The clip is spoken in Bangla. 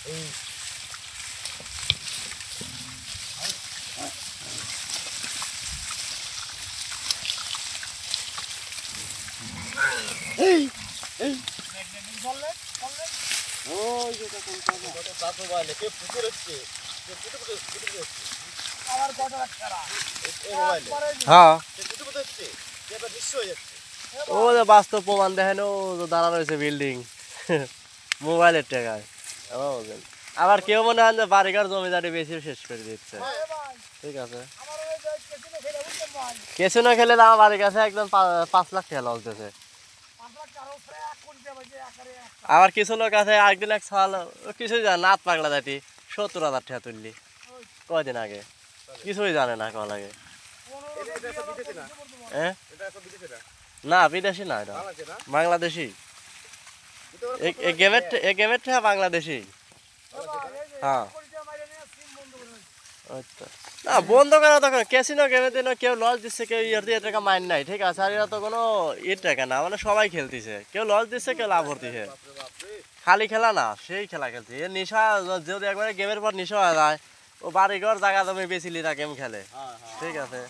ও বাস্তব প্রমাণ দেখেন, ও দাঁড়া রয়েছে বিল্ডিং মোবাইলের টাকায়। আবার কেউ মনে হয় যে বাড়িঘর জমিদারি বেশি শেষ করে দিচ্ছে। ঠিক আছে, কিছু না খেলে আমার বাড়ির কাছে একদম 5 লাখ টাকা লস দিয়েছে। আবার কিছু লোক আছে একদিন এক সাল কিছুই জানে নাত পাগলা জাতি 70,000 টাকা তুললি কয়দিন আগে, কিছুই জানে না কল আগে। না বিদেশি না, এটা বাংলাদেশি। গেমের টাকা বাংলাদেশি। হ্যাঁ আচ্ছা, না বন্ধ করা তখন ক্যাসিনো গেমের দিন কেউ লস দিচ্ছে, কেউ ইয়ার দিয়ে টাকা মাইন নাই। ঠিক আছে, আর এরা তো কোনো ইয়ের টাকা না, মানে সবাই খেলতেছে, কেউ লস দিচ্ছে কেউ লাভ করতেছে। খালি খেলা না, সেই খেলা খেলছে। এর নেশা যদি একবারে গেমের পর নেশা হয়ে যায়, ও বাড়িঘর জায়গা জমি বেচিলি না গেম খেলে। ঠিক আছে।